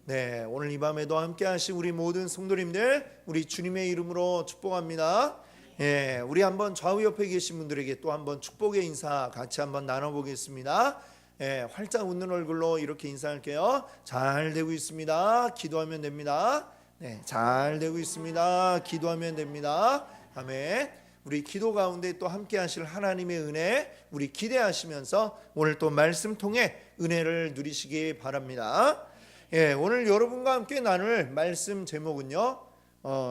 네, 오늘 이 밤에도 함께 하신 우리 모든 성도님들, 우리 주님의 이름으로 축복합니다. 예, 우리 한번 좌우 옆에 계신 분들에게 또 한번 축복의 인사 같이 한번 나눠보겠습니다. 예, 활짝 웃는 얼굴로 이렇게 인사할게요. 잘 되고 있습니다. 기도하면 됩니다. 네, 잘 되고 있습니다. 기도하면 됩니다. 아멘. 우리 기도 가운데 또 함께 하실 하나님의 은혜 우리 기대하시면서 오늘 또 말씀 통해 은혜를 누리시기 바랍니다. 예, 오늘 여러분과 함께 나눌 말씀 제목은요,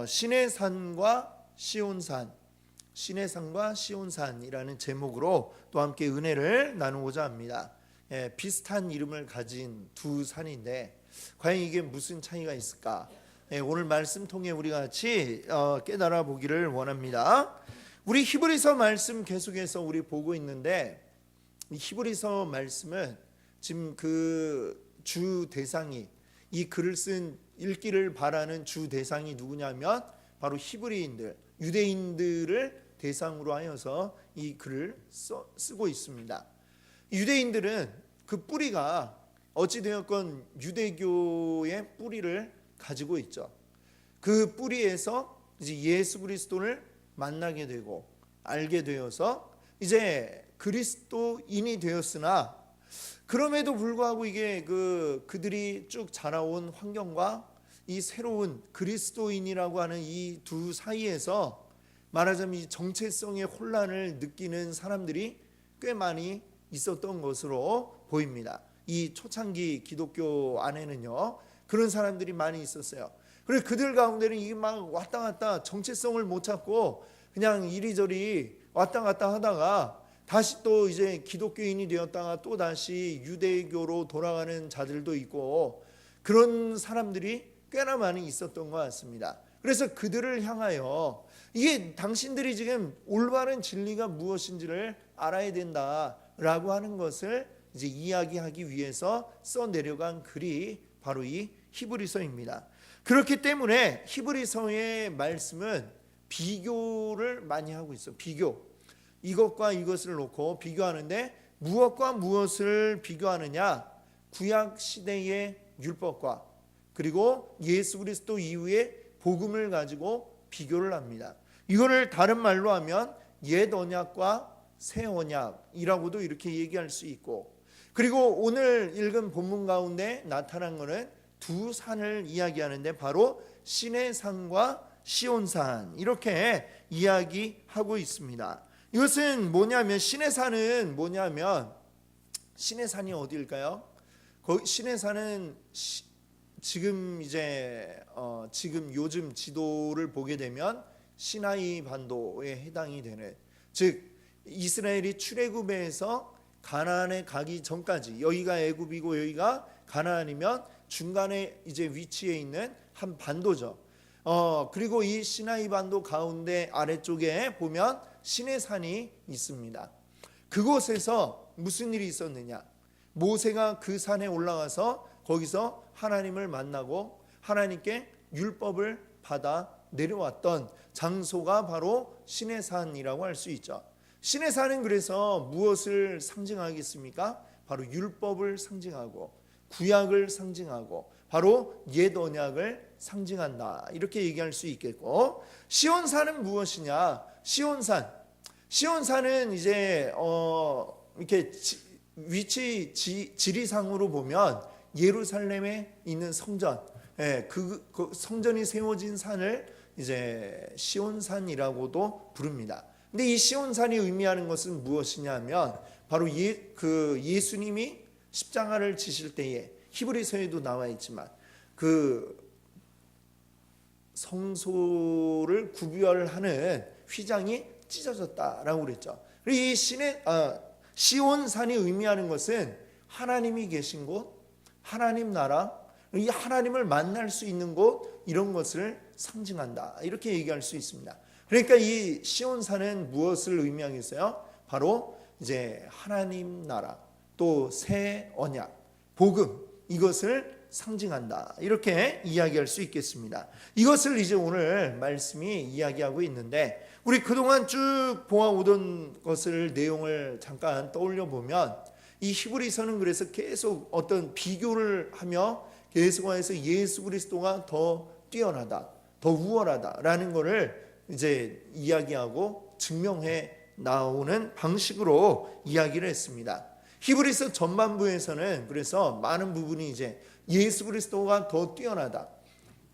시내산과 시온산, 시내산과 시온산이라는 제목으로 또 함께 은혜를 나누고자 합니다. 예, 비슷한 이름을 가진 두 산인데 과연 이게 무슨 차이가 있을까? 예, 오늘 말씀 통해 우리가 같이 깨달아 보기를 원합니다. 우리 히브리서 말씀 계속해서 우리 보고 있는데, 이 히브리서 말씀은 지금 그 주 대상이, 이 글을 쓴 읽기를 바라는 주 대상이 누구냐면 바로 히브리인들, 유대인들을 대상으로 하여서 이 글을 쓰고 있습니다. 유대인들은 그 뿌리가 어찌되었건 유대교의 뿌리를 가지고 있죠. 그 뿌리에서 이제 예수 그리스도를 만나게 되고 알게 되어서 이제 그리스도인이 되었으나, 그럼에도 불구하고 이게 그들이 쭉 자라온 환경과 이 새로운 그리스도인이라고 하는 이 두 사이에서 말하자면 이 정체성의 혼란을 느끼는 사람들이 꽤 많이 있었던 것으로 보입니다. 이 초창기 기독교 안에는요, 그런 사람들이 많이 있었어요. 그래서 그들 가운데는 이게 막 왔다 갔다 정체성을 못 찾고 그냥 이리저리 왔다 갔다 하다가 다시 또 이제 기독교인이 되었다가 또 다시 유대교로 돌아가는 자들도 있고, 그런 사람들이 꽤나 많이 있었던 것 같습니다. 그래서 그들을 향하여 이게 당신들이 지금 올바른 진리가 무엇인지를 알아야 된다라고 하는 것을 이제 이야기하기 위해서 써내려간 글이 바로 이 히브리서입니다. 그렇기 때문에 히브리서의 말씀은 비교를 많이 하고 있어요. 비교. 이것과 이것을 놓고 비교하는데, 무엇과 무엇을 비교하느냐? 구약 시대의 율법과 그리고 예수 그리스도 이후의 복음을 가지고 비교를 합니다. 이거를 다른 말로 하면 옛 언약과 새 언약이라고도 이렇게 얘기할 수 있고, 그리고 오늘 읽은 본문 가운데 나타난 것은 두 산을 이야기하는데 바로 시내산과 시온산, 이렇게 이야기하고 있습니다. 이것은 뭐냐면, 시내산은 뭐냐면, 시내산이 어디일까요? 시내산은 지금 이제 지금 요즘 지도를 보게 되면 시나이 반도에 해당이 되는, 즉 이스라엘이 출애굽에서 가나안에 가기 전까지, 여기가 애굽이고 여기가 가나안이면 중간에 이제 위치해 있는 한 반도죠. 그리고 이 시나이 반도 가운데 아래쪽에 보면 시내산이 있습니다. 그곳에서 무슨 일이 있었느냐? 모세가 그 산에 올라가서 거기서 하나님을 만나고 하나님께 율법을 받아 내려왔던 장소가 바로 시내산이라고 할 수 있죠. 시내산은 그래서 무엇을 상징하겠습니까? 바로 율법을 상징하고 구약을 상징하고 바로 옛 언약을 상징한다, 이렇게 얘기할 수 있겠고, 시온산은 무엇이냐? 시온산은 이제 이렇게 위치 지리상으로 보면 예루살렘에 있는 성전, 그 성전이 세워진 산을 이제 시온산이라고도 부릅니다. 근데 이 시온산이 의미하는 것은 무엇이냐면 바로 예수님이 십자가를 지실 때에, 히브리서에도 나와 있지만 그 성소를 구별하는 휘장이 찢어졌다라고 그랬죠. 이 시온산이 의미하는 것은 하나님이 계신 곳, 하나님 나라, 이 하나님을 만날 수 있는 곳, 이런 것을 상징한다, 이렇게 얘기할 수 있습니다. 그러니까 이 시온산은 무엇을 의미하겠어요? 바로 이제 하나님 나라, 또 새 언약, 복음, 이것을 상징한다, 이렇게 이야기할 수 있겠습니다. 이것을 이제 오늘 말씀이 이야기하고 있는데, 우리 그동안 쭉 보아오던 것을 내용을 잠깐 떠올려 보면 이 히브리서는 그래서 계속 어떤 비교를 하며 계속해서 예수 그리스도가 더 뛰어나다, 더 우월하다라는 것을 이제 이야기하고 증명해 나오는 방식으로 이야기를 했습니다. 히브리서 전반부에서는 그래서 많은 부분이 이제 예수 그리스도가 더 뛰어나다,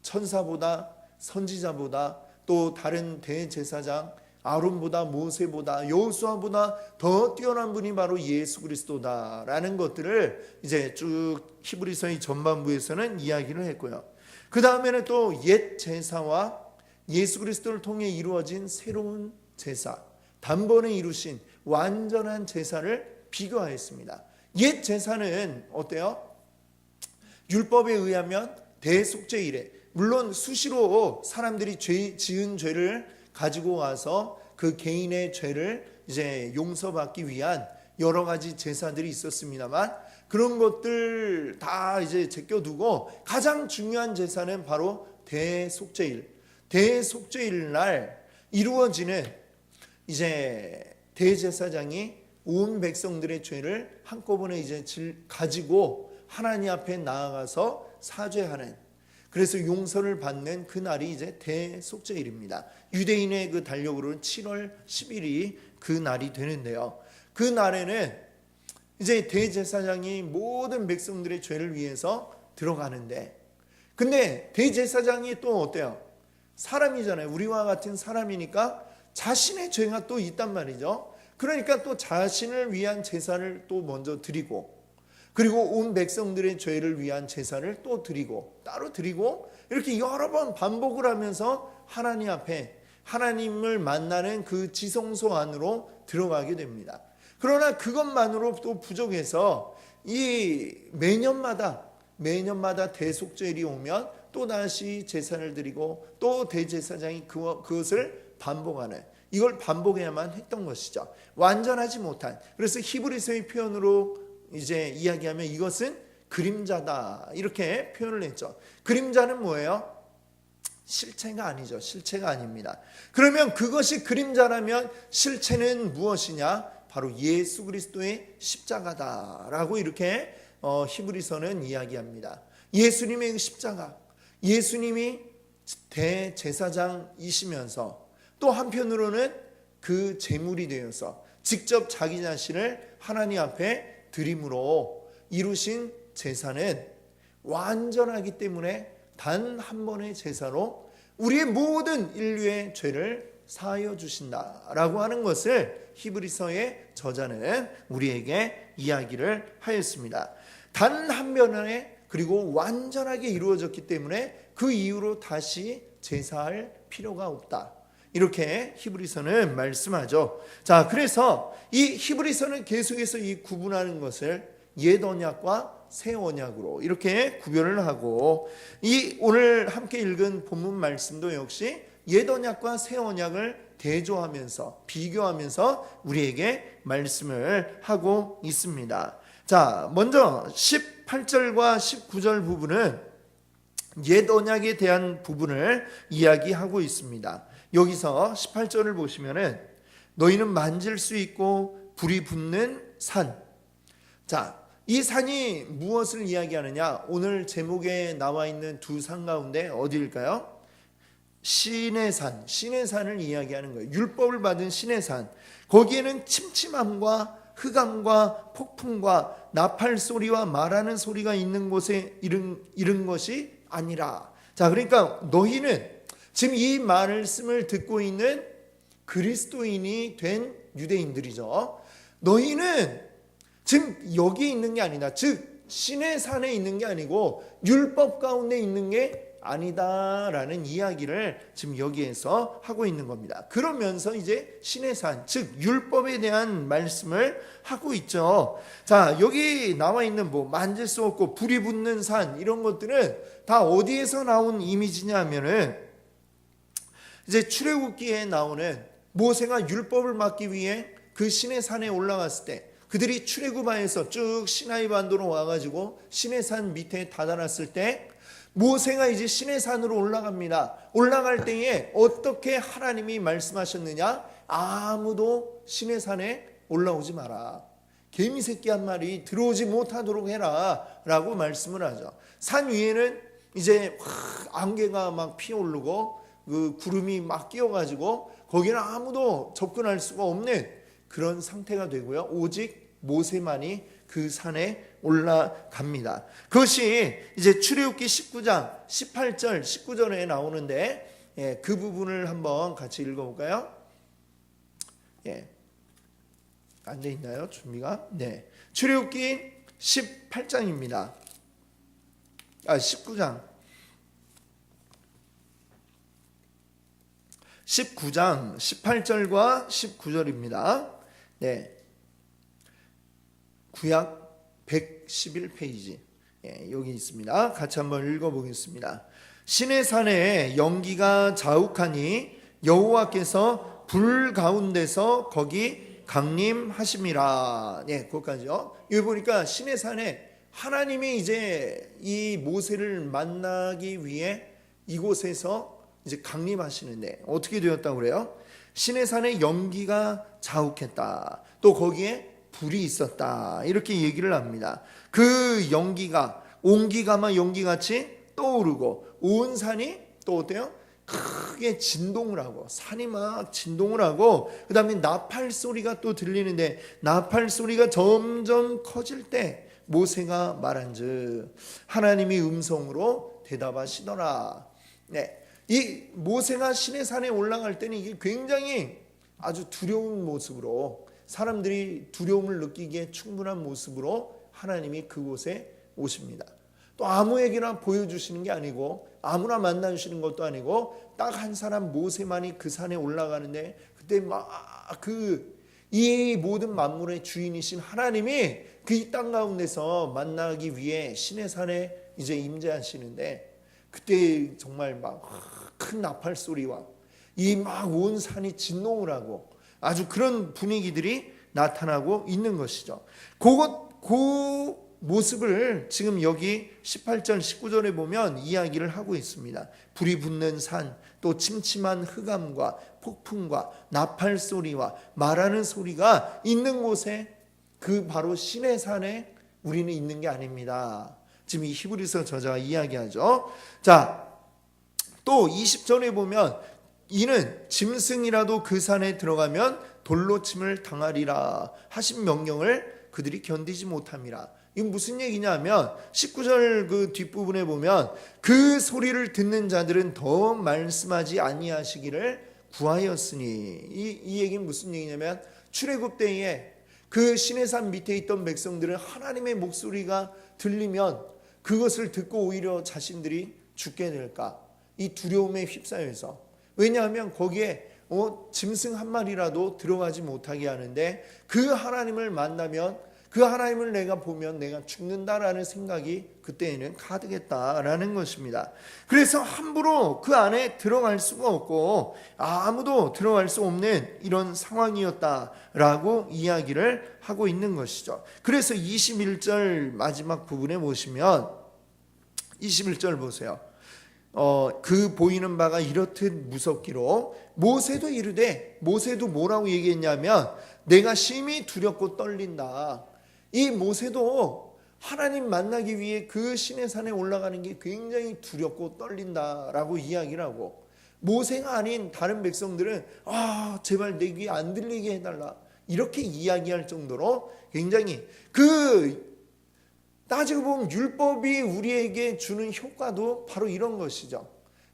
천사보다, 선지자보다, 또 다른 대제사장 아론보다, 모세보다, 여호수아보다 더 뛰어난 분이 바로 예수 그리스도다라는 것들을 이제 쭉 히브리서의 전반부에서는 이야기를 했고요. 그 다음에는 또 옛 제사와 예수 그리스도를 통해 이루어진 새로운 제사, 단번에 이루신 완전한 제사를 비교하였습니다. 옛 제사는 어때요? 율법에 의하면 대속죄 이래, 물론 수시로 사람들이 지은 죄를 가지고 와서 그 개인의 죄를 이제 용서받기 위한 여러 가지 제사들이 있었습니다만, 그런 것들 다 이제 제껴두고 가장 중요한 제사는 바로 대속죄일, 대속죄일 날 이루어지는 이제 대제사장이 온 백성들의 죄를 한꺼번에 이제 가지고 하나님 앞에 나아가서 사죄하는, 그래서 용서를 받는 그 날이 이제 대속죄일입니다. 유대인의 그 달력으로는 7월 10일이 그 날이 되는데요. 그 날에는 이제 대제사장이 모든 백성들의 죄를 위해서 들어가는데, 근데 대제사장이 또 어때요? 사람이잖아요. 우리와 같은 사람이니까 자신의 죄가 또 있단 말이죠. 그러니까 또 자신을 위한 제사를 또 먼저 드리고, 그리고 온 백성들의 죄를 위한 제사를 또 드리고, 따로 드리고, 이렇게 여러 번 반복을 하면서 하나님 앞에 하나님을 만나는 그 지성소 안으로 들어가게 됩니다. 그러나 그것만으로 또 부족해서 이 매년마다 대속죄일이 오면 또 다시 제사를 드리고, 또 대제사장이 그것을 반복하는, 이걸 반복해야만 했던 것이죠. 완전하지 못한, 그래서 히브리서의 표현으로 이제 이야기하면 이것은 그림자다, 이렇게 표현을 했죠. 그림자는 뭐예요? 실체가 아니죠. 실체가 아닙니다. 그러면 그것이 그림자라면 실체는 무엇이냐? 바로 예수 그리스도의 십자가다라고 이렇게 히브리서는 이야기합니다. 예수님의 십자가, 예수님이 대제사장이시면서 또 한편으로는 그 제물이 되어서 직접 자기 자신을 하나님 앞에 드림으로 이루신 제사는 완전하기 때문에 단 한 번의 제사로 우리의 모든 인류의 죄를 사하여 주신다라고 하는 것을 히브리서의 저자는 우리에게 이야기를 하였습니다. 단 한 번에, 그리고 완전하게 이루어졌기 때문에 그 이후로 다시 제사할 필요가 없다, 이렇게 히브리서는 말씀하죠. 자, 그래서 이 히브리서는 계속해서 이 구분하는 것을 옛 언약과 새 언약으로 이렇게 구별을 하고, 이 오늘 함께 읽은 본문 말씀도 역시 옛 언약과 새 언약을 대조하면서 비교하면서 우리에게 말씀을 하고 있습니다. 자, 먼저 18절과 19절 부분은 옛 언약에 대한 부분을 이야기하고 있습니다. 여기서 18절을 보시면은 너희는 만질 수 있고 불이 붙는 산. 자, 이 산이 무엇을 이야기하느냐? 오늘 제목에 나와 있는 두 산 가운데 어디일까요? 시내산, 시내산을 이야기하는 거예요. 율법을 받은 시내산. 거기에는 침침함과 흑암과 폭풍과 나팔 소리와 말하는 소리가 있는 곳에 이른 것이 아니라. 자, 그러니까 너희는 지금 이 말씀을 듣고 있는 그리스도인이 된 유대인들이죠. 너희는 지금 여기 있는 게 아니다, 즉 시내산에 있는 게 아니고 율법 가운데 있는 게 아니다라는 이야기를 지금 여기에서 하고 있는 겁니다. 그러면서 이제 시내산, 즉 율법에 대한 말씀을 하고 있죠. 자, 여기 나와 있는 뭐 만질 수 없고 불이 붙는 산, 이런 것들은 다 어디에서 나온 이미지냐 하면은 이제 출애굽기에 나오는 모세가 율법을 받기 위해 그 시내산에 올라갔을 때, 그들이 출애굽하여서 쭉 시나이 반도로 와가지고 시내산 밑에 다다랐을 때 모세가 이제 시내산으로 올라갑니다. 올라갈 때에 어떻게 하나님이 말씀하셨느냐? 아무도 시내산에 올라오지 마라. 개미 새끼 한 마리 들어오지 못하도록 해라 라고 말씀을 하죠. 산 위에는 이제 안개가 막 피어오르고 그 구름이 막 끼어가지고 거기는 아무도 접근할 수가 없는 그런 상태가 되고요. 오직 모세만이 그 산에 올라갑니다. 그것이 이제 출애굽기 19장 18절 19절에 나오는데 그 부분을 한번 같이 읽어볼까요? 안 돼 있나요? 준비가? 네. 출애굽기 18장입니다. 19장 18절과 19절입니다. 네. 구약 111페이지. 여기 있습니다. 같이 한번 읽어보겠습니다. 시내산에 연기가 자욱하니 여호와께서 불 가운데서 거기 강림하심이라. 네, 그것까지요. 여기 보니까 시내산에 하나님이 이제 이 모세를 만나기 위해 이곳에서 이제 강림하시는데 어떻게 되었다고 그래요? 시내산에 연기가 자욱했다. 또 거기에 불이 있었다. 이렇게 얘기를 합니다. 그 연기가 온기가마 연기같이 떠오르고 온 산이 또 어때요? 크게 진동을 하고 산이 막 진동을 하고 그 다음에 나팔 소리가 또 들리는데 나팔 소리가 점점 커질 때 모세가 말한즉 하나님이 음성으로 대답하시더라. 네. 이 모세가 시내산에 올라갈 때는 이게 굉장히 아주 두려운 모습으로 사람들이 두려움을 느끼기에 충분한 모습으로 하나님이 그곳에 오십니다. 또 아무에게나 보여주시는 게 아니고 아무나 만나주시는 것도 아니고 딱 한 사람 모세만이 그 산에 올라가는데 그때 막 이 모든 만물의 주인이신 하나님이 그 이 땅 가운데서 만나기 위해 시내산에 이제 임재하시는데 그때 정말 막 큰 나팔 소리와 이 막 온 산이 진동을 하고 아주 그런 분위기들이 나타나고 있는 것이죠. 그 모습을 지금 여기 18절 19절에 보면 이야기를 하고 있습니다. 불이 붙는 산, 또 침침한 흑암과 폭풍과 나팔 소리와 말하는 소리가 있는 곳에 그 바로 시내산에 우리는 있는 게 아닙니다. 지금 이 히브리서 저자가 이야기하죠. 자, 또 20절에 보면 이는 짐승이라도 그 산에 들어가면 돌로 침을 당하리라 하신 명령을 그들이 견디지 못함이라. 이건 무슨 얘기냐면 19절 그 뒷부분에 보면 그 소리를 듣는 자들은 더 말씀하지 아니하시기를 구하였으니 이 얘기는 무슨 얘기냐면 출애굽 때에 그 시내산 밑에 있던 백성들은 하나님의 목소리가 들리면 그것을 듣고 오히려 자신들이 죽게 될까 이 두려움에 휩싸여서 왜냐하면 거기에 짐승 한 마리라도 들어가지 못하게 하는데 그 하나님을 만나면 그 하나님을 내가 보면 내가 죽는다라는 생각이 그때에는 가득했다라는 것입니다. 그래서 함부로 그 안에 들어갈 수가 없고 아무도 들어갈 수 없는 이런 상황이었다라고 이야기를 하고 있는 것이죠. 그래서 21절 마지막 부분에 보시면 21절 보세요. 그 보이는 바가 이렇듯 무섭기로 모세도 이르되 모세도 뭐라고 얘기했냐면 내가 심히 두렵고 떨린다. 이 모세도 하나님 만나기 위해 그 시내산에 올라가는 게 굉장히 두렵고 떨린다라고 이야기를 하고 모세가 아닌 다른 백성들은 제발 내 귀에 안 들리게 해달라 이렇게 이야기할 정도로 굉장히 따지고 보면 율법이 우리에게 주는 효과도 바로 이런 것이죠.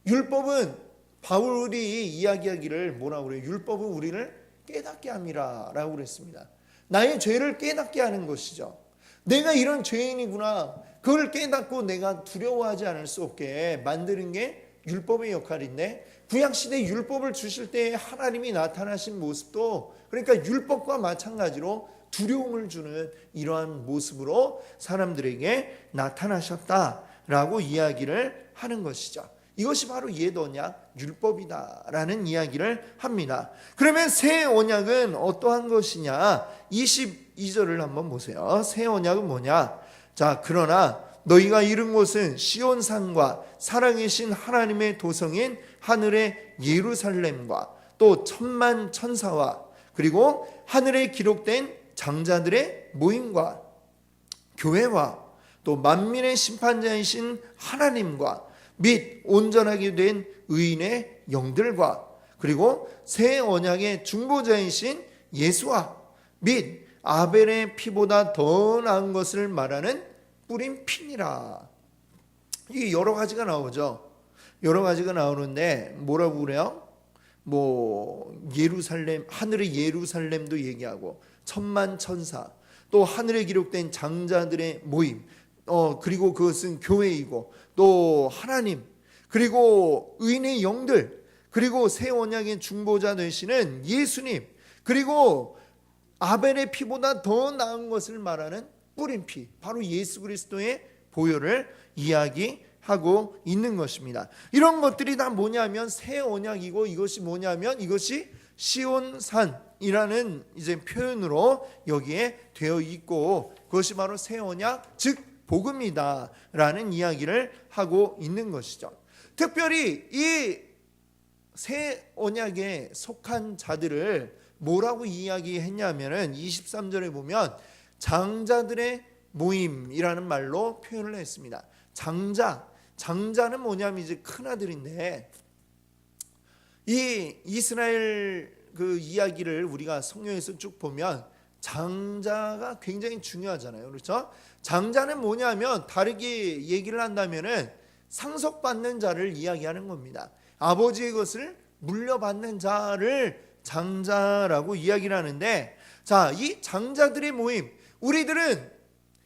율법은 바울이 이야기하기를 뭐라고 그래요? 율법은 우리를 깨닫게 함이라 라고 그랬습니다. 나의 죄를 깨닫게 하는 것이죠. 내가 이런 죄인이구나. 그걸 깨닫고 내가 두려워하지 않을 수 없게 만드는 게 율법의 역할인데 구약시대 율법을 주실 때 하나님이 나타나신 모습도 그러니까 율법과 마찬가지로 두려움을 주는 이러한 모습으로 사람들에게 나타나셨다라고 이야기를 하는 것이죠. 이것이 바로 옛 언약 율법이다라는 이야기를 합니다. 그러면 새 언약은 어떠한 것이냐? 22절을 한번 보세요. 새 언약은 뭐냐? 자, 그러나 너희가 이른 곳은 시온산과 살아계신 하나님의 도성인 하늘의 예루살렘과 또 천만 천사와 그리고 하늘에 기록된 장자들의 모임과 교회와 또 만민의 심판자이신 하나님과 및 온전하게 된 의인의 영들과 그리고 새 언약의 중보자이신 예수와 및 아벨의 피보다 더 나은 것을 말하는 뿌린 피니라. 이게 여러 가지가 나오죠. 여러 가지가 나오는데 뭐라고 그래요? 뭐 예루살렘, 하늘의 예루살렘도 얘기하고 천만 천사, 또 하늘에 기록된 장자들의 모임, 그리고 그것은 교회이고 또 하나님, 그리고 의인의 영들, 그리고 새 언약의 중보자 되시는 예수님, 그리고 아벨의 피보다 더 나은 것을 말하는 뿌린 피, 바로 예수 그리스도의 보혈을 이야기하고 있는 것입니다. 이런 것들이 다 뭐냐면 새 언약이고, 이것이 뭐냐면 이것이 시온산이라는 이제 표현으로 여기에 되어 있고, 그것이 바로 새 언약, 즉 복음이다라는 이야기를 하고 있는 것이죠. 특별히 이 새 언약에 속한 자들을 뭐라고 이야기했냐면은 23절에 보면 장자들의 모임이라는 말로 표현을 했습니다. 장자는 뭐냐면 이제 큰 아들인데, 이 이스라엘 그 이야기를 우리가 성경에서 쭉 보면 장자가 굉장히 중요하잖아요. 그렇죠? 장자는 뭐냐면 다르게 얘기를 한다면은 상속받는 자를 이야기하는 겁니다. 아버지의 것을 물려받는 자를 장자라고 이야기를 하는데, 자, 이 장자들의 모임, 우리들은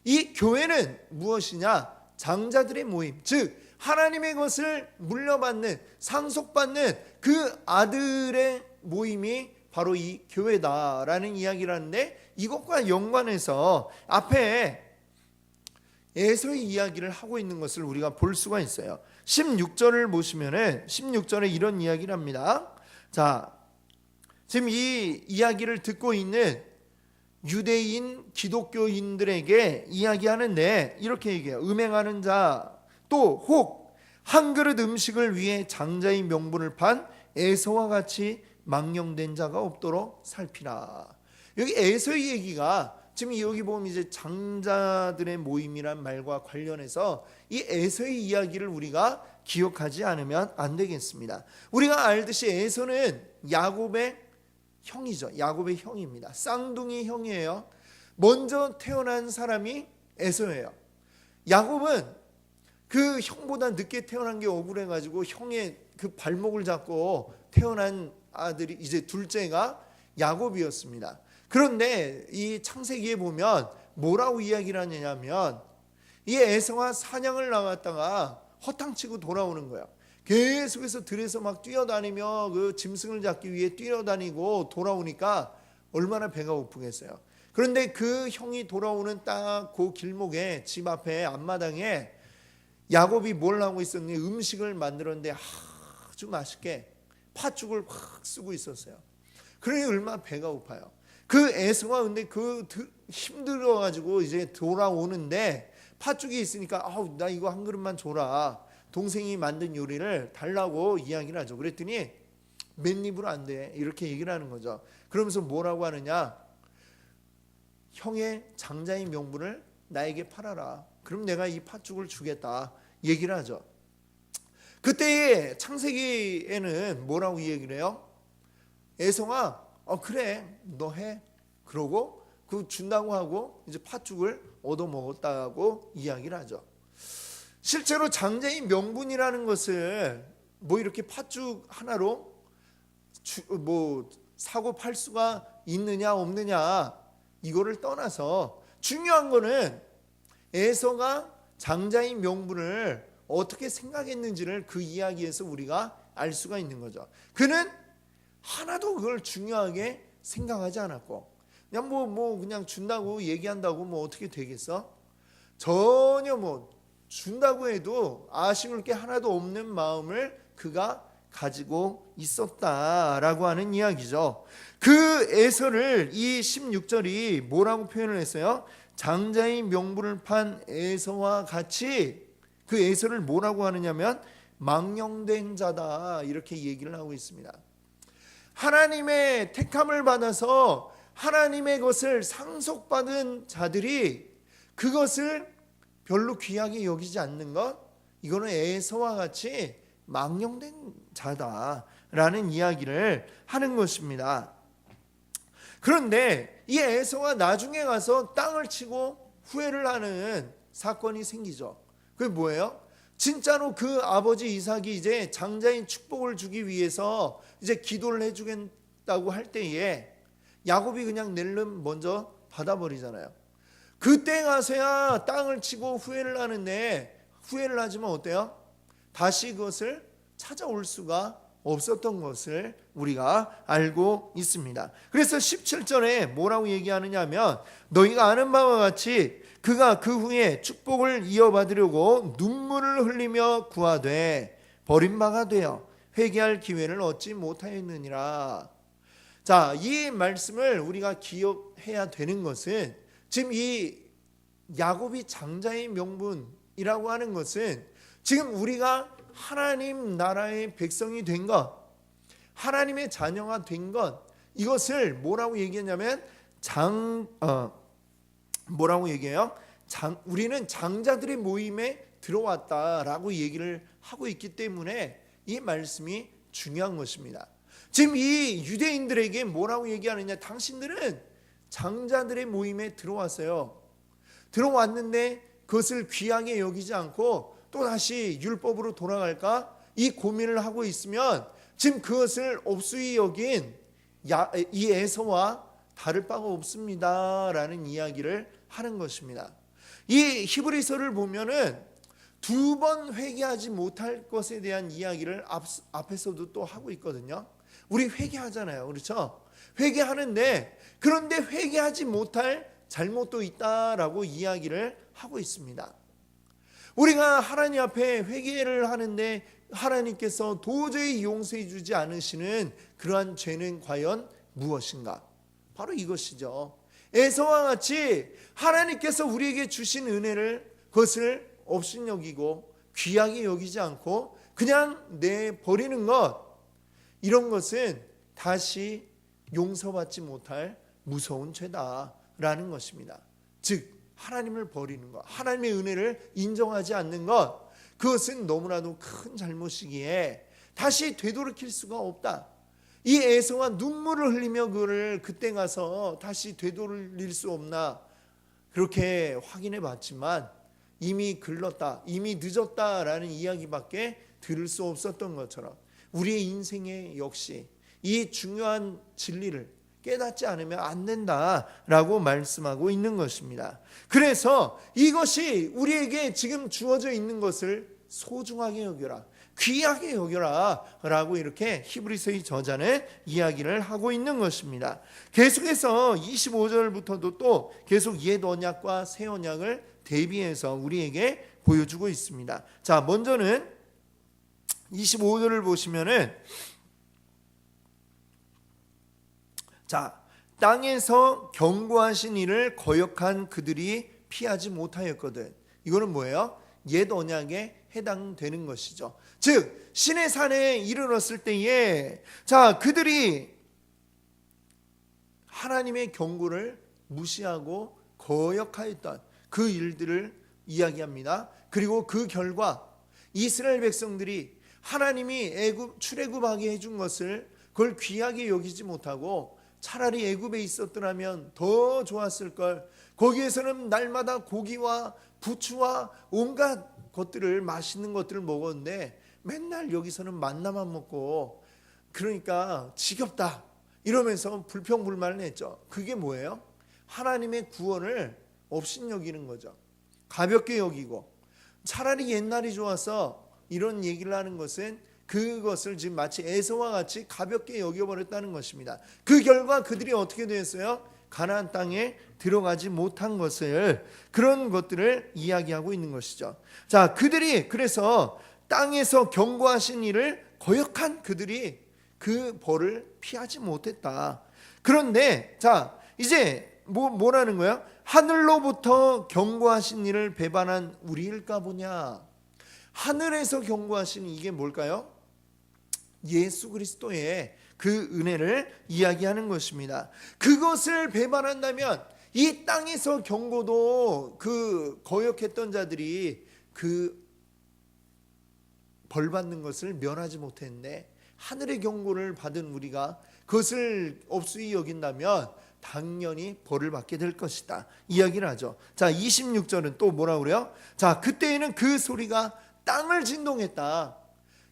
이 교회는 무엇이냐? 장자들의 모임, 즉 하나님의 것을 물려받는, 상속받는 그 아들의 모임이 바로 이 교회다라는 이야기를 하는데, 이것과 연관해서 앞에 에서의 이야기를 하고 있는 것을 우리가 볼 수가 있어요. 16절을 보시면은 16절에 이런 이야기를 합니다. 자, 지금 이 이야기를 듣고 있는 유대인 기독교인들에게 이야기하는데 이렇게 얘기해요. 음행하는 자, 또 혹 한 그릇 음식을 위해 장자의 명분을 판 에서와 같이 망령된 자가 없도록 살피라. 여기 에서의 얘기가 지금 여기 보면 이제 장자들의 모임이란 말과 관련해서 이 에서의 이야기를 우리가 기억하지 않으면 안 되겠습니다. 우리가 알듯이 에서는 야곱의 형이죠. 야곱의 형입니다. 쌍둥이 형이에요. 먼저 태어난 사람이 에서예요. 야곱은 그 형보다 늦게 태어난 게 억울해가지고 형의 그 발목을 잡고 태어난 아들이 이제 둘째가 야곱이었습니다. 그런데 이 창세기에 보면 뭐라고 이야기를 하냐면 이 에서가 사냥을 나갔다가 허탕치고 돌아오는 거예요. 계속해서 들에서 막 뛰어다니며 그 짐승을 잡기 위해 뛰어다니고 돌아오니까 얼마나 배가 고프겠어요. 그런데 그 형이 돌아오는 딱 그 길목에 집 앞에 앞마당에 야곱이 뭘 하고 있었는지 음식을 만들었는데 아주 맛있게 팥죽을 확 쓰고 있었어요. 그러니 얼마나 배가 고파요. 그 에서가 근데 그 힘들어가지고 이제 돌아오는데 팥죽이 있으니까 아우 나 이거 한 그릇만 줘라. 동생이 만든 요리를 달라고 이야기를 하죠. 그랬더니 맨입으로 안 돼. 이렇게 얘기를 하는 거죠. 그러면서 뭐라고 하느냐? 형의 장자의 명분을 나에게 팔아라. 그럼 내가 이 팥죽을 주겠다. 얘기를 하죠. 그때 창세기에는 뭐라고 얘기를 해요? 에서가 그래 너 해. 그러고 그 준다고 하고 이제 팥죽을 얻어 먹었다고 이야기를 하죠. 실제로 장자의 명분이라는 것을 뭐 이렇게 팥죽 하나로 뭐 사고 팔 수가 있느냐 없느냐 이거를 떠나서 중요한 거는 에서가 장자의 명분을 어떻게 생각했는지를 그 이야기에서 우리가 알 수가 있는 거죠. 그는 하나도 그걸 중요하게 생각하지 않았고 그냥 뭐 그냥 준다고 얘기한다고 뭐 어떻게 되겠어? 전혀 뭐 준다고 해도 아쉬울 게 하나도 없는 마음을 그가 가지고 있었다라고 하는 이야기죠. 그 에서를 이 16절이 뭐라고 표현을 했어요? 장자의 명분을 판 에서와 같이 그 에서를 뭐라고 하느냐면 망령된 자다 이렇게 얘기를 하고 있습니다. 하나님의 택함을 받아서 하나님의 것을 상속받은 자들이 그것을 별로 귀하게 여기지 않는 것, 이거는 에서와 같이 망령된 자다라는 이야기를 하는 것입니다. 그런데 이 에서가 나중에 가서 땅을 치고 후회를 하는 사건이 생기죠. 그게 뭐예요? 진짜로 그 아버지 이삭이 이제 장자인 축복을 주기 위해서 이제 기도를 해주겠다고 할 때에 야곱이 그냥 낼름 먼저 받아버리잖아요. 그때 가서야 땅을 치고 후회를 하는데, 후회를 하지만 어때요? 다시 그것을 찾아올 수가 없었던 것을 우리가 알고 있습니다. 그래서 17절에 뭐라고 얘기하느냐 하면, 너희가 아는 바와 같이 그가 그 후에 축복을 이어받으려고 눈물을 흘리며 구하되 버림받아 되어 회개할 기회를 얻지 못하였느니라. 자, 이 말씀을 우리가 기억해야 되는 것은, 지금 이 야곱이 장자의 명분이라고 하는 것은 지금 우리가 하나님 나라의 백성이 된 것, 하나님의 자녀가 된 것, 이것을 뭐라고 얘기했냐면 뭐라고 얘기해요? 우리는 장자들의 모임에 들어왔다라고 얘기를 하고 있기 때문에 이 말씀이 중요한 것입니다. 지금 이 유대인들에게 뭐라고 얘기하느냐, 당신들은 장자들의 모임에 들어왔어요. 들어왔는데 그것을 귀하게 여기지 않고 또다시 율법으로 돌아갈까? 이 고민을 하고 있으면 지금 그것을 옵수히 여긴 이 에서와 다를 바가 없습니다 라는 이야기를 하는 것입니다. 이 히브리서를 보면은 두 번 회개하지 못할 것에 대한 이야기를 앞에서도 또 하고 있거든요. 우리 회개하잖아요, 그렇죠? 회개하는데, 그런데 회개하지 못할 잘못도 있다라고 이야기를 하고 있습니다. 우리가 하나님 앞에 회개를 하는데 하나님께서 도저히 용서해 주지 않으시는 그러한 죄는 과연 무엇인가? 바로 이것이죠. 에서와 같이 하나님께서 우리에게 주신 은혜를, 그것을 업신여기고 귀하게 여기지 않고 그냥 내버리는 것, 이런 것은 다시 용서받지 못할 무서운 죄다라는 것입니다. 즉 하나님을 버리는 것, 하나님의 은혜를 인정하지 않는 것, 그것은 너무나도 큰 잘못이기에 다시 되돌이킬 수가 없다. 이 에서가 눈물을 흘리며 그를 그때 가서 다시 되돌릴 수 없나 그렇게 확인해 봤지만 이미 글렀다, 이미 늦었다라는 이야기밖에 들을 수 없었던 것처럼 우리의 인생에 역시 이 중요한 진리를 깨닫지 않으면 안 된다라고 말씀하고 있는 것입니다. 그래서 이것이 우리에게 지금 주어져 있는 것을 소중하게 여겨라, 귀하게 여겨라 라고 이렇게 히브리서의 저자는 이야기를 하고 있는 것입니다. 계속해서 25절부터도 또 계속 옛 언약과 새 언약을 대비해서 우리에게 보여주고 있습니다. 자, 먼저는 25절을 보시면은, 자, 땅에서 경고하신 이를 거역한 그들이 피하지 못하였거든. 이거는 뭐예요? 옛 언약에 해당되는 것이죠. 즉 시내 산에 이르렀을 때에, 자, 그들이 하나님의 경고를 무시하고 거역하였던 그 일들을 이야기합니다. 그리고 그 결과 이스라엘 백성들이 하나님이 출애굽하게 해준 것을 그걸 귀하게 여기지 못하고 차라리 애굽에 있었더라면 더 좋았을 걸, 거기에서는 날마다 고기와 부추와 온갖 것들을, 맛있는 것들을 먹었는데 맨날 여기서는 만나만 먹고 그러니까 지겹다 이러면서 불평불만을 했죠. 그게 뭐예요? 하나님의 구원을 업신여기는 거죠. 가볍게 여기고 차라리 옛날이 좋아서 이런 얘기를 하는 것은 그것을 지금 마치 에서와 같이 가볍게 여겨버렸다는 것입니다. 그 결과 그들이 어떻게 됐어요? 가나안 땅에 들어가지 못한 것을, 그런 것들을 이야기하고 있는 것이죠. 자, 그들이 그래서 땅에서 경고하신 일을 거역한 그들이 그 벌을 피하지 못했다. 그런데 자, 이제 뭐라는 거야? 하늘로부터 경고하신 일을 배반한 우리일까 보냐. 하늘에서 경고하신 이게 뭘까요? 예수 그리스도의 그 은혜를 이야기하는 것입니다. 그것을 배반한다면 이 땅에서 경고도 그 거역했던 자들이 그 벌 받는 것을 면하지 못했는데 하늘의 경고를 받은 우리가 그것을 업수히 여긴다면 당연히 벌을 받게 될 것이다 이야기를 하죠. 자, 26절은 또 뭐라 그래요? 자, 그때에는 그 소리가 땅을 진동했다.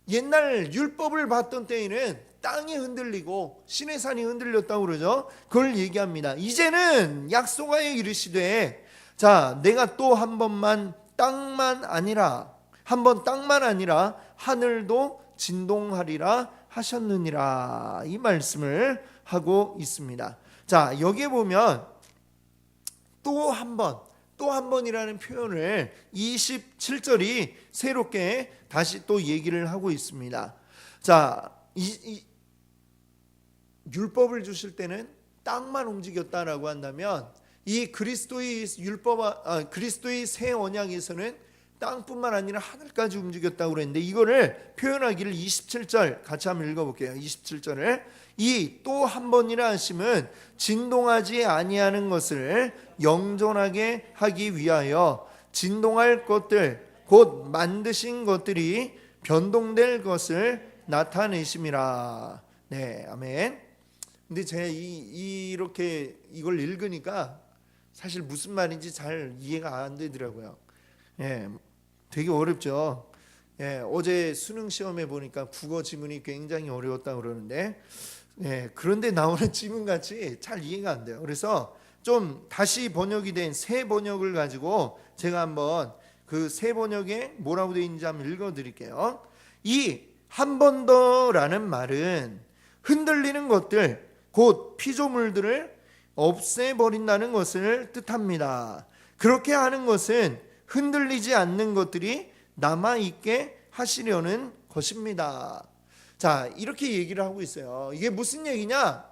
옛날 율법을 받던 때에는 땅이 흔들리고 신의 산이 흔들렸다고 그러죠. 그걸 얘기합니다. 이제는 약속하여 이르시되, 자, 내가 또 한 번만 땅만 아니라 하늘도 진동하리라 하셨느니라, 이 말씀을 하고 있습니다. 자, 여기에 보면 또 한 번이라는 표현을 27절이 새롭게 다시 또 얘기를 하고 있습니다. 자, 이 율법을 주실 때는 땅만 움직였다라고 한다면 이 그리스도의 그리스도의 새 언약에서는 땅뿐만 아니라 하늘까지 움직였다고 그랬는데, 이거를 표현하기를 27절 같이 한번 읽어볼게요. 27절을 이 또 한 번이라 하심은 진동하지 아니하는 것을 영존하게 하기 위하여 진동할 것들 곧 만드신 것들이 변동될 것을 나타내심이라. 네, 아멘. 근데 제가 이렇게 이걸 읽으니까 사실 무슨 말인지 잘 이해가 안 되더라고요. 예, 되게 어렵죠. 예, 어제 수능 시험에 보니까 국어 지문이 굉장히 어려웠다고 그러는데, 예, 그런데 나오는 지문같이 잘 이해가 안 돼요. 그래서 좀 다시 번역이 된 새 번역을 가지고 제가 한번 그 새 번역에 뭐라고 되어 있는지 한번 읽어드릴게요. 이 한 번 더라는 말은 흔들리는 것들 곧 피조물들을 없애버린다는 것을 뜻합니다. 그렇게 하는 것은 흔들리지 않는 것들이 남아있게 하시려는 것입니다. 자, 이렇게 얘기를 하고 있어요. 이게 무슨 얘기냐?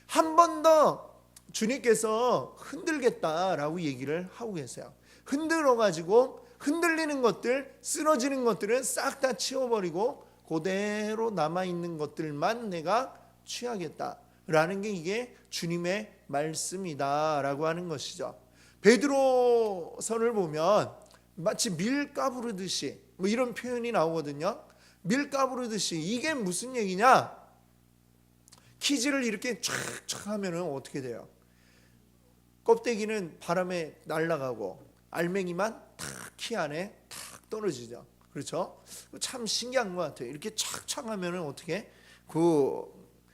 한 번 더 주님께서 흔들겠다라고 얘기를 하고 계세요. 흔들어가지고 흔들리는 것들, 쓰러지는 것들은 싹 다 치워버리고 그대로 남아있는 것들만 내가 취하겠다라는 게 이게 주님의 말씀이다라고 하는 것이죠. 베드로서를 보면 마치 밀 까부르듯이 뭐 이런 표현이 나오거든요. 밀 까부르듯이, 이게 무슨 얘기냐? 키즈를 이렇게 촥촥 하면은 어떻게 돼요? 껍데기는 바람에 날아가고 알맹이만 탁 키 안에 탁 떨어지죠. 그렇죠? 참 신기한 것 같아요. 이렇게 촥촥 하면은 어떻게 그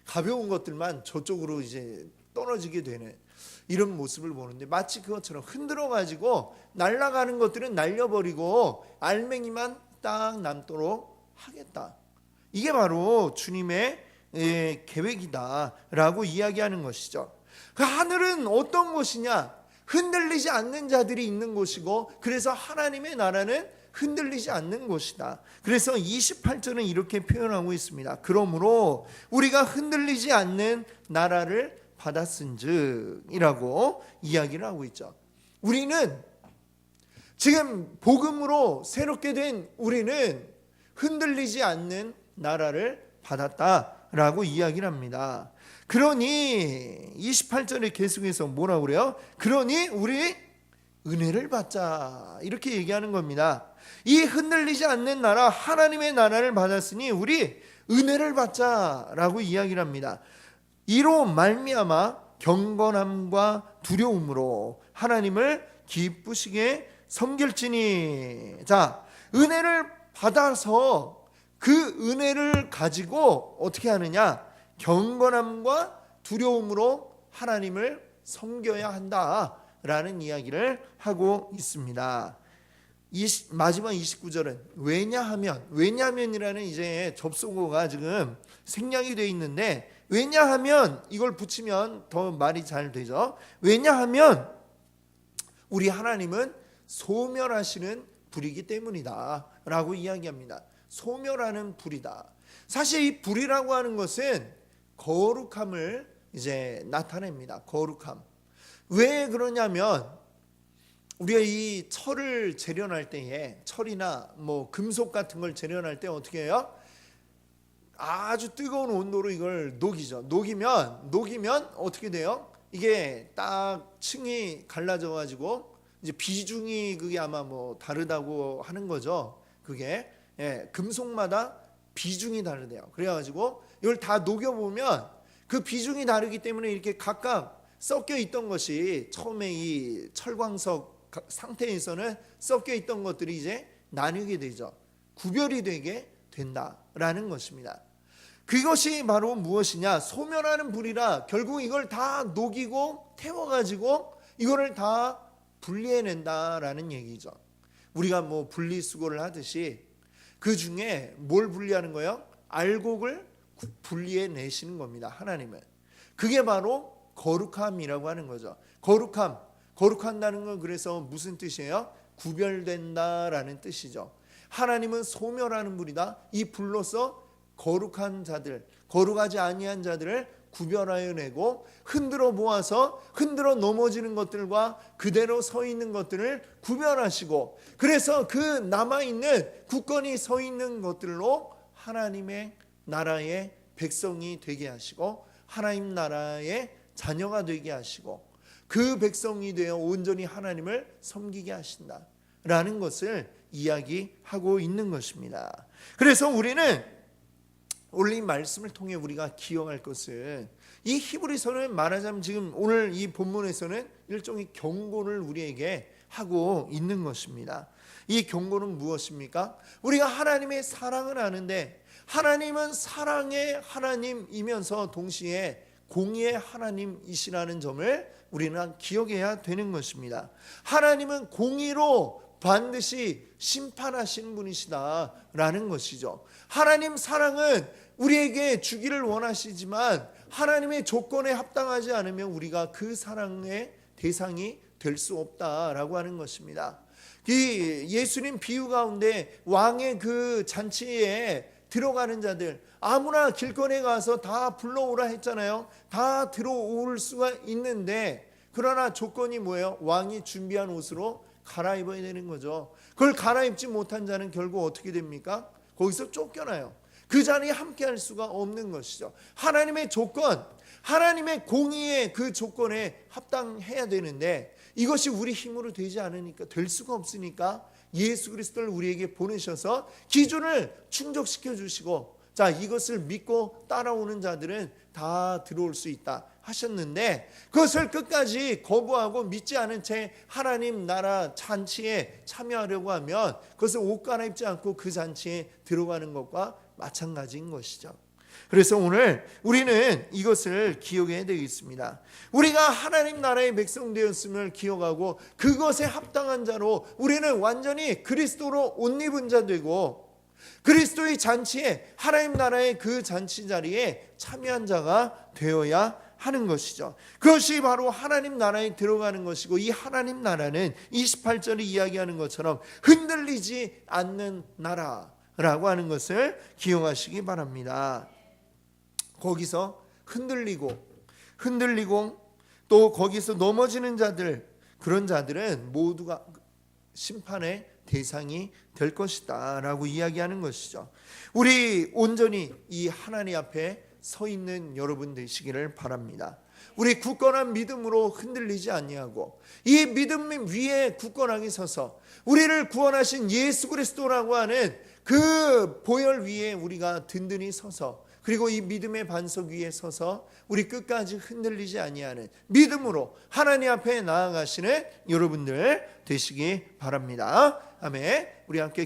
가벼운 것들만 저쪽으로 이제 떨어지게 되는 이런 모습을 보는데, 마치 그것처럼 흔들어 가지고 날아가는 것들은 날려버리고 알맹이만 딱 남도록 하겠다. 이게 바로 주님의 계획이다라고 이야기하는 것이죠. 그 하늘은 어떤 곳이냐? 흔들리지 않는 자들이 있는 곳이고, 그래서 하나님의 나라는 흔들리지 않는 곳이다. 그래서 28절은 이렇게 표현하고 있습니다. 그러므로 우리가 흔들리지 않는 나라를 받았은즉이라고 이야기를 하고 있죠. 우리는 지금 복음으로 새롭게 된 우리는 흔들리지 않는 나라를 받았다라고 이야기를 합니다. 그러니 28절에 계속해서 뭐라고 그래요? 그러니 우리 은혜를 받자, 이렇게 얘기하는 겁니다. 이 흔들리지 않는 나라, 하나님의 나라를 받았으니 우리 은혜를 받자라고 이야기를 합니다. 이로 말미암아 경건함과 두려움으로 하나님을 기쁘시게 섬길지니. 자, 은혜를 받아서 그 은혜를 가지고 어떻게 하느냐? 경건함과 두려움으로 하나님을 섬겨야 한다라는 이야기를 하고 있습니다. 마지막 29절은 왜냐하면이라는 이제 접속어가 지금 생략이 되어 있는데, 왜냐하면 이걸 붙이면 더 말이 잘 되죠. 왜냐하면 우리 하나님은 소멸하시는 불이기 때문이다 라고 이야기합니다. 소멸하는 불이다. 사실 이 불이라고 하는 것은 거룩함을 이제 나타냅니다. 거룩함. 왜 그러냐면 우리가 이 철을 재련할 때에, 철이나 뭐 금속 같은 걸 재련할 때 어떻게 해요? 아주 뜨거운 온도로 이걸 녹이죠. 녹이면 어떻게 돼요? 이게 딱 층이 갈라져 가지고 이제 비중이 그게 아마 뭐 다르다고 하는 거죠. 그게 금속마다 비중이 다르대요. 그래가지고 이걸 다 녹여보면 그 비중이 다르기 때문에 이렇게 각각 섞여 있던 것이 처음에 이 철광석 상태에서는 섞여 있던 것들이 이제 나뉘게 되죠. 구별이 되게 된다라는 것입니다. 그것이 바로 무엇이냐? 소멸하는 불이라. 결국 이걸 다 녹이고 태워가지고 이거를 다 분리해낸다라는 얘기죠. 우리가 뭐 분리수거를 하듯이 그 중에 뭘 분리하는 거예요? 알곡을 분리해내시는 겁니다. 하나님은. 그게 바로 거룩함이라고 하는 거죠. 거룩한다는 건 그래서 무슨 뜻이에요? 구별된다라는 뜻이죠. 하나님은 소멸하는 불이다. 이 불로서 거룩한 자들, 거룩하지 아니한 자들을 구별하여 내고 흔들어 모아서 흔들어 넘어지는 것들과 그대로 서 있는 것들을 구별하시고, 그래서 그 남아있는 굳건히 서 있는 것들로 하나님의 나라의 백성이 되게 하시고 하나님 나라의 자녀가 되게 하시고 그 백성이 되어 온전히 하나님을 섬기게 하신다라는 것을 이야기하고 있는 것입니다. 그래서 우리는 오늘 이 말씀을 통해 우리가 기억할 것은, 이 히브리서는 말하자면 지금 오늘 이 본문에서는 일종의 경고를 우리에게 하고 있는 것입니다. 이 경고는 무엇입니까? 우리가 하나님의 사랑을 아는데 하나님은 사랑의 하나님이면서 동시에 공의의 하나님이시라는 점을 우리는 기억해야 되는 것입니다. 하나님은 공의로 반드시 심판하시는 분이시다라는 것이죠. 하나님 사랑은 우리에게 주기를 원하시지만 하나님의 조건에 합당하지 않으면 우리가 그 사랑의 대상이 될 수 없다라고 하는 것입니다. 이 예수님 비유 가운데 왕의 그 잔치에 들어가는 자들 아무나 길거리에 가서 다 불러오라 했잖아요. 다 들어올 수가 있는데 그러나 조건이 뭐예요? 왕이 준비한 옷으로 갈아입어야 되는 거죠. 그걸 갈아입지 못한 자는 결국 어떻게 됩니까? 거기서 쫓겨나요. 그 자리에 함께 할 수가 없는 것이죠. 하나님의 조건, 하나님의 공의의 그 조건에 합당해야 되는데 이것이 우리 힘으로 되지 않으니까, 될 수가 없으니까 예수 그리스도를 우리에게 보내셔서 기준을 충족시켜 주시고, 자, 이것을 믿고 따라오는 자들은 다 들어올 수 있다 하셨는데 그것을 끝까지 거부하고 믿지 않은 채 하나님 나라 잔치에 참여하려고 하면 그것을 옷 갈아입지 않고 그 잔치에 들어가는 것과 마찬가지인 것이죠. 그래서 오늘 우리는 이것을 기억해야 되겠습니다. 우리가 하나님 나라의 백성 되었음을 기억하고 그것에 합당한 자로 우리는 완전히 그리스도로 옷 입은 자 되고 그리스도의 잔치에, 하나님 나라의 그 잔치 자리에 참여한 자가 되어야 하는 것이죠. 그것이 바로 하나님 나라에 들어가는 것이고, 이 하나님 나라는 28절이 이야기하는 것처럼 흔들리지 않는 나라라고 하는 것을 기억하시기 바랍니다. 거기서 흔들리고 또 거기서 넘어지는 자들, 그런 자들은 모두가 심판의 대상이 될 것이다 라고 이야기하는 것이죠. 우리 온전히 이 하나님 앞에 서 있는 여러분 되시기를 바랍니다. 우리 굳건한 믿음으로 흔들리지 아니하고 이 믿음 위에 굳건하게 서서 우리를 구원하신 예수 그리스도라고 하는 그 보혈 위에 우리가 든든히 서서, 그리고 이 믿음의 반석 위에 서서 우리 끝까지 흔들리지 아니하는 믿음으로 하나님 앞에 나아가시는 여러분들 되시기 바랍니다. 아멘. 우리 함께